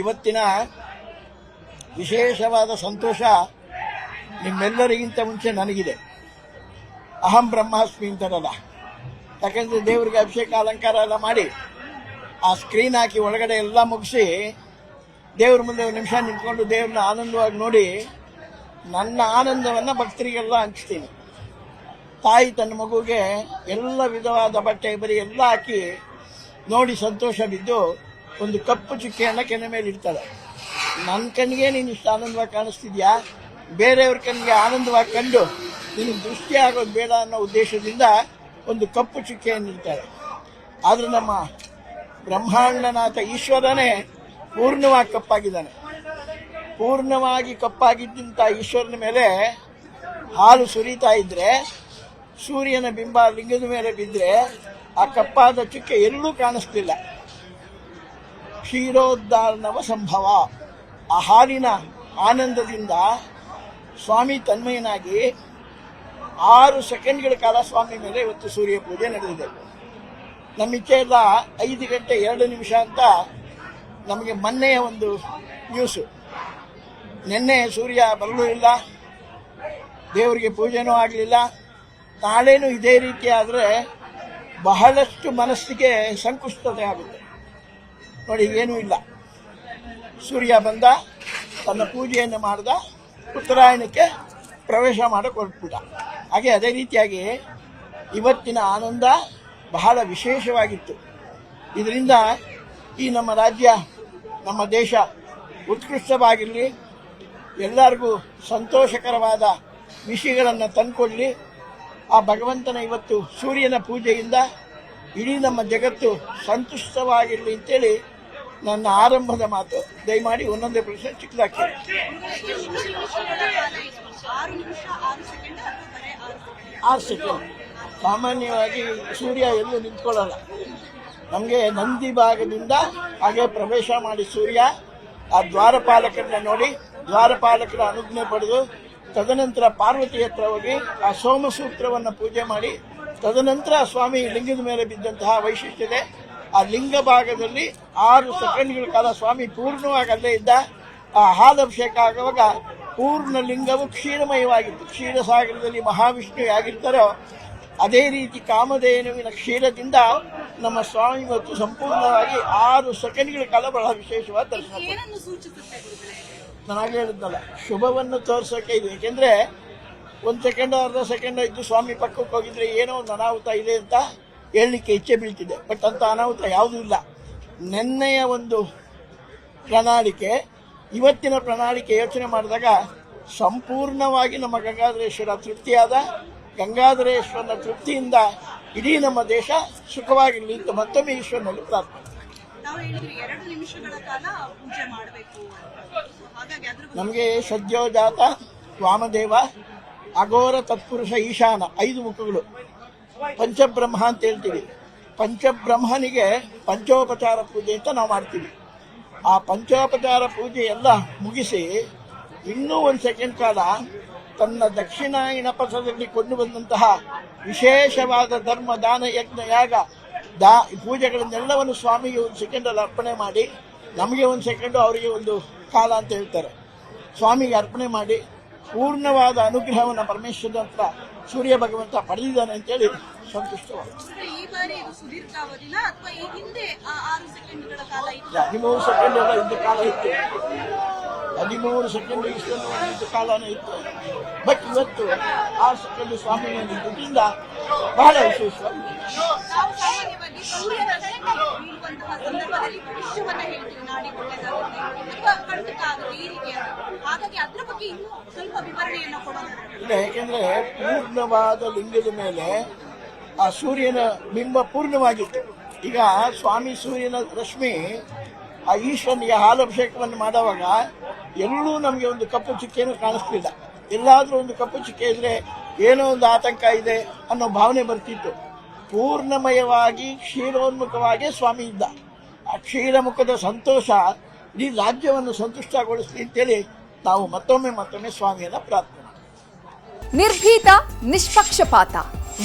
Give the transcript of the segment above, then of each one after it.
ಇವತ್ತಿನ ವಿಶೇಷವಾದ ಸಂತೋಷ ನಿಮ್ಮೆಲ್ಲರಿಗಿಂತ ಮುಂಚೆ ನನಗಿದೆ. ಅಹಂ ಬ್ರಹ್ಮಾಸ್ಮಿ ಅಂತಾರಲ್ಲ, ಯಾಕಂದರೆ ದೇವರಿಗೆ ಅಭಿಷೇಕ ಅಲಂಕಾರ ಎಲ್ಲ ಮಾಡಿ ಆ ಸ್ಕ್ರೀನ್ ಹಾಕಿ ಒಳಗಡೆ ಎಲ್ಲ ಮುಗಿಸಿ ದೇವ್ರ ಮುಂದೆ ಒಂದು ನಿಮಿಷ ನಿಂತ್ಕೊಂಡು ದೇವ್ರನ್ನ ಆನಂದವಾಗಿ ನೋಡಿ ನನ್ನ ಆನಂದವನ್ನು ಭಕ್ತರಿಗೆಲ್ಲ ಹಂಚ್ತೀನಿ. ತಾಯಿ ತನ್ನ ಮಗುಗೆ ಎಲ್ಲ ವಿಧವಾದ ಬಟ್ಟೆ ಬರೀ ಎಲ್ಲ ಹಾಕಿ ನೋಡಿ ಸಂತೋಷ ಬಿದ್ದು ಒಂದು ಕಪ್ಪು ಚುಕ್ಕೆಯನ್ನು ಕೆನೆ ಮೇಲೆ ಇಡ್ತಾಳೆ. ನನ್ನ ಕಣ್ಣಿಗೆ ನೀನು ಇಷ್ಟು ಆನಂದವಾಗಿ ಕಾಣಿಸ್ತಿದ್ಯಾ, ಬೇರೆಯವ್ರ ಕಣ್ಣಿಗೆ ಆನಂದವಾಗಿ ಕಂಡು ನಿನಗೆ ದೃಷ್ಟಿ ಆಗೋದು ಬೇಡ ಅನ್ನೋ ಉದ್ದೇಶದಿಂದ ಒಂದು ಕಪ್ಪು ಚುಕ್ಕೆಯನ್ನು ಇಡ್ತಾಳೆ. ಆದರೆ ನಮ್ಮ ಬ್ರಹ್ಮಾಂಡನಾಥ ಈಶ್ವರನೇ ಪೂರ್ಣವಾಗಿ ಕಪ್ಪಾಗಿದ್ದಾನೆ. ಪೂರ್ಣವಾಗಿ ಕಪ್ಪಾಗಿದ್ದಂಥ ಈಶ್ವರನ ಮೇಲೆ ಹಾಲು ಸುರಿತಾ ಇದ್ರೆ, ಸೂರ್ಯನ ಬಿಂಬ ಲಿಂಗದ ಮೇಲೆ ಬಿದ್ದರೆ ಆ ಕಪ್ಪಾದ ಚುಕ್ಕೆ ಎಲ್ಲೂ ಕಾಣಿಸ್ತಿಲ್ಲ. ಕ್ಷೀರೋದ್ಧಾರಣವ ಸಂಭವ. ಆ ಹಾಲಿನ ಆನಂದದಿಂದ ಸ್ವಾಮಿ ತನ್ಮಯನಾಗಿ 6 ಸೆಕೆಂಡ್ಗಳ ಕಾಲ ಸ್ವಾಮಿ ಮೇಲೆ ಇವತ್ತು ಸೂರ್ಯ ಪೂಜೆ ನಡೆದಿದೆ. ನಮ್ಮ ಇಚ್ಛೆ ಎಲ್ಲ 5 ಗಂಟೆ 2 ನಿಮಿಷ ಅಂತ ನಮಗೆ ಮೊನ್ನೆಯ ಒಂದು ನ್ಯೂಸು. ನಿನ್ನೆ ಸೂರ್ಯ ಬರಲೂ ಇಲ್ಲ, ದೇವರಿಗೆ ಪೂಜೆನೂ ಆಗಲಿಲ್ಲ. ನಾಳೆನೂ ಇದೇ ರೀತಿ ಆದರೆ ಬಹಳಷ್ಟು ಮನಸ್ಸಿಗೆ ಸಂಕುಷ್ಟತೆ ಆಗುತ್ತೆ. ನೋಡಿ, ಏನೂ ಇಲ್ಲ, ಸೂರ್ಯ ಬಂದ, ತನ್ನ ಪೂಜೆಯನ್ನು ಮಾಡ್ದ, ಉತ್ತರಾಯಣಕ್ಕೆ ಪ್ರವೇಶ ಮಾಡಕ್ಕೆ ಹೊರಟ್ಬಿಟ್ಟ. ಹಾಗೆ ಅದೇ ರೀತಿಯಾಗಿ ಇವತ್ತಿನ ಆನಂದ ಬಹಳ ವಿಶೇಷವಾಗಿತ್ತು. ಇದರಿಂದ ಈ ನಮ್ಮ ರಾಜ್ಯ, ನಮ್ಮ ದೇಶ ಉತ್ಕೃಷ್ಟವಾಗಿರಲಿ, ಎಲ್ಲರಿಗೂ ಸಂತೋಷಕರವಾದ ವಿಷಯಗಳನ್ನು ತಂದುಕೊಳ್ಳಿ. ಆ ಭಗವಂತನ ಇವತ್ತು ಸೂರ್ಯನ ಪೂಜೆಯಿಂದ ಇಡೀ ನಮ್ಮ ಜಗತ್ತು ಸಂತುಷ್ಟವಾಗಿರಲಿ ಅಂತೇಳಿ ನನ್ನ ಆರಂಭದ ಮಾತು. ದಯಮಾಡಿ ಒಂದೊಂದೇ ಪ್ರಶ್ನೆ ಚಿಕ್ಕದಾಗಿ 6 ಸೆಕೆಂಡ್. ಸಾಮಾನ್ಯವಾಗಿ ಸೂರ್ಯ ಎಲ್ಲೂ ನಿಂತ್ಕೊಳ್ಳಲ್ಲ. ನಮಗೆ ನಂದಿ ಭಾಗದಿಂದ ಹಾಗೆ ಪ್ರವೇಶ ಮಾಡಿ ಸೂರ್ಯ ಆ ದ್ವಾರಪಾಲಕರನ್ನ ನೋಡಿ, ದ್ವಾರಪಾಲಕರ ಅನುಜ್ಞೆ ಪಡೆದು, ತದನಂತರ ಪಾರ್ವತಿ ಹತ್ರ ಹೋಗಿ ಆ ಸೋಮಸೂತ್ರವನ್ನು ಪೂಜೆ ಮಾಡಿ, ತದನಂತರ ಸ್ವಾಮಿ ಲಿಂಗದ ಮೇಲೆ ಬಿದ್ದಂತಹ ವೈಶಿಷ್ಟ್ಯತೆ. ಆ ಲಿಂಗ ಭಾಗದಲ್ಲಿ 6 ಸೆಕೆಂಡ್ಗಳ ಕಾಲ ಸ್ವಾಮಿ ಪೂರ್ಣವಾಗಿ ಅಲ್ಲೇ ಇದ್ದ. ಆ ಹಾಲಭಿಷೇಕ ಆಗುವಾಗ ಪೂರ್ಣ ಲಿಂಗವು ಕ್ಷೀರಮಯವಾಗಿತ್ತು. ಕ್ಷೀರಸಾಗರದಲ್ಲಿ ಮಹಾವಿಷ್ಣು ಆಗಿರ್ತಾರೋ ಅದೇ ರೀತಿ ಕಾಮಧೇನುವಿನ ಕ್ಷೀರದಿಂದ ನಮ್ಮ ಸ್ವಾಮಿ ಮತ್ತು ಸಂಪೂರ್ಣವಾಗಿ 6 ಸೆಕೆಂಡ್ಗಳ ಕಾಲ ಬಹಳ ವಿಶೇಷವಾದ ದರ್ಶನ. ನಾನು ಹೇಳಿದ್ನಲ್ಲ, ಶುಭವನ್ನು ತೋರಿಸೋಕೆ ಇದು. ಏಕೆಂದರೆ 1 ಸೆಕೆಂಡ್ ಅರ್ಧ ಸೆಕೆಂಡ್ ಇದ್ದು ಸ್ವಾಮಿ ಪಕ್ಕಕ್ಕೆ ಹೋಗಿದ್ರೆ ಏನೋ ಒಂದು ಅನಾಹುತ ಇದೆ ಅಂತ ಹೇಳಲಿಕ್ಕೆ ಇಚ್ಛೆ ಬೀಳ್ತಿದೆ. ಬಟ್ ಅಂಥ ಅನಾಹುತ ಯಾವುದೂ ಇಲ್ಲ. ನಿನ್ನೆಯ ಒಂದು ಪ್ರಣಾಳಿಕೆ, ಇವತ್ತಿನ ಪ್ರಣಾಳಿಕೆ ಯೋಚನೆ ಮಾಡಿದಾಗ ಸಂಪೂರ್ಣವಾಗಿ ನಮ್ಮ ಗಂಗಾಧರೇಶ್ವರ ತೃಪ್ತಿಯಾದ. ಗಂಗಾಧರೇಶ್ವರನ ತೃಪ್ತಿಯಿಂದ ಇಡೀ ನಮ್ಮ ದೇಶ ಸುಖವಾಗಿರಲಿ ಅಂತ ಮತ್ತೊಮ್ಮೆ ಈಶ್ವರನಲ್ಲಿ ಪ್ರಾರ್ಥನೆ. ನಮಗೆ ಸದ್ಯೋಜಾತ ವಾಮದೇವ ಅಘೋರ ತತ್ಪುರುಷ ಈಶಾನ 5 ಮುಖಗಳು, ಪಂಚಬ್ರಹ್ಮ ಅಂತ ಹೇಳ್ತೀವಿ. ಪಂಚಬ್ರಹ್ಮನಿಗೆ ಪಂಚೋಪಚಾರ ಪೂಜೆ ಅಂತ ನಾವು ಮಾಡ್ತೀವಿ. ಆ ಪಂಚೋಪಚಾರ ಪೂಜೆ ಎಲ್ಲ ಮುಗಿಸಿ ಇನ್ನೂ 1 ಸೆಕೆಂಡ್ ಕಾಲ ತನ್ನ ದಕ್ಷಿಣಾಯನ ಪಥದಲ್ಲಿ ಕೊಂಡು ಬಂದಂತಹ ವಿಶೇಷವಾದ ಧರ್ಮ, ದಾನ, ಯಜ್ಞ, ಯಾಗ, ಪೂಜೆಗಳನ್ನೆಲ್ಲವನ್ನು ಸ್ವಾಮಿಗೆ 1 ಸೆಕೆಂಡಲ್ಲಿ ಅರ್ಪಣೆ ಮಾಡಿ, ನಮಗೆ 1 ಸೆಕೆಂಡು, ಅವರಿಗೆ 1 ಕಾಲ ಅಂತ ಹೇಳ್ತಾರೆ, ಸ್ವಾಮಿಗೆ ಅರ್ಪಣೆ ಮಾಡಿ ಪೂರ್ಣವಾದ ಅನುಗ್ರಹವನ್ನು ಪರಮೇಶ್ವರನ ಹತ್ರ ಸೂರ್ಯ ಭಗವಂತ ಪಡೆದಿದ್ದಾನೆ ಅಂತೇಳಿ ಸಂತುಷ್ಟವಾದ. 13 ಸೆಕೆಂಡ್ ಎಲ್ಲ ಇದ್ದ ಕಾಲ ಇತ್ತು. 13 ಸೆಕೆಂಡ್ ಇಷ್ಟು ಕಾಲನೇ ಇತ್ತು. ಬಟ್ ಇವತ್ತು 6 ಸೆಕೆಂಡ್ ಸ್ವಾಮಿ ನಿಂತಿದ್ದರಿಂದ ಬಹಳ ವಿಶೇಷವಾಗಿದೆ. ಇಲ್ಲ, ಯಾಕೆಂದ್ರೆ ಪೂರ್ಣವಾದ ಲಿಂಗದ ಮೇಲೆ ಆ ಸೂರ್ಯನ ಬಿಂಬ ಪೂರ್ಣವಾಗಿತ್ತು. ಈಗ ಸ್ವಾಮಿ ಸೂರ್ಯನ ರಶ್ಮಿ ಆ ಈಶ್ವರನಿಗೆ ಹಾಲಭಿಷೇಕವನ್ನು ಮಾಡುವಾಗ ಎಲ್ಲೂ ನಮಗೆ ಒಂದು ಕಪ್ಪು ಚುಕ್ಕೆನೂ ಕಾಣಿಸ್ತಿಲ್ಲ. ಎಲ್ಲಾದರೂ ಒಂದು ಕಪ್ಪು ಚುಕ್ಕೆ ಇದ್ರೆ ಏನೋ ಒಂದು ಆತಂಕ ಇದೆ ಅನ್ನೋ ಭಾವನೆ ಬರ್ತಿತ್ತು. ಪೂರ್ಣಮಯವಾಗಿ ಕ್ಷೀರೋನ್ಮುಖವಾಗಿ ಸ್ವಾಮಿ ಇದ್ದ. ಆ ಕ್ಷೀರಮುಖದ ಸಂತೋಷ ಇಡೀ ರಾಜ್ಯವನ್ನು ಸಂತುಷ್ಟಗೊಳಿಸಲಿ ಅಂತೇಳಿ ನಾವು ಮತ್ತೊಮ್ಮೆ ಸ್ವಾಮಿಯನ್ನ ಪ್ರಾರ್ಥನೆ. ನಿರ್ಭೀತ, ನಿಷ್ಪಕ್ಷಪಾತ,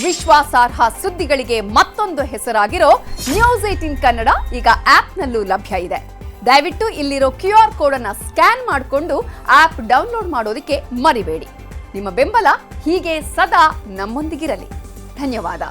ವಿಶ್ವಾಸಾರ್ಹ ಸುದ್ದಿಗಳಿಗೆ ಮತ್ತೊಂದು ಹೆಸರಾಗಿರೋ ನ್ಯೂಸ್ 18 ಕನ್ನಡ ಈಗ ಆಪ್ನಲ್ಲೂ ಲಭ್ಯ ಇದೆ. ದಯವಿಟ್ಟು ಇಲ್ಲಿರೋ QR ಕೋಡ್ ಅನ್ನ ಸ್ಕ್ಯಾನ್ ಮಾಡಿಕೊಂಡು ಆಪ್ ಡೌನ್ಲೋಡ್ ಮಾಡೋದಕ್ಕೆ ಮರಿಬೇಡಿ. ನಿಮ್ಮ ಬೆಂಬಲ ಹೀಗೆ ಸದಾ ನಮ್ಮೊಂದಿಗಿರಲಿ. ಧನ್ಯವಾದ.